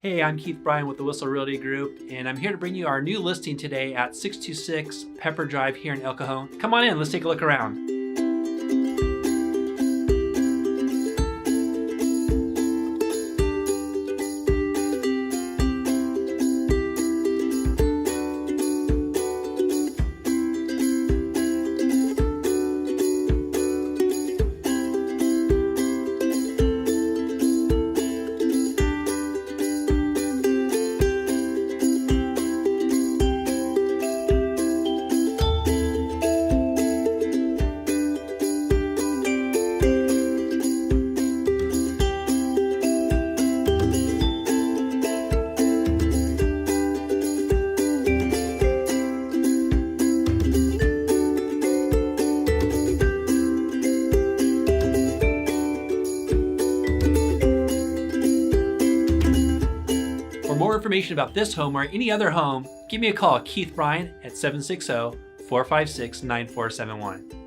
Hey, I'm Keith Bryan with the Whissel Realty Group, and I'm here to bring you our new listing today at 626 Pepper Drive here in El Cajon. Come on in, let's take a look around. For more information about this home or any other home, give me a call, Keith Bryan, at 760-456-9471.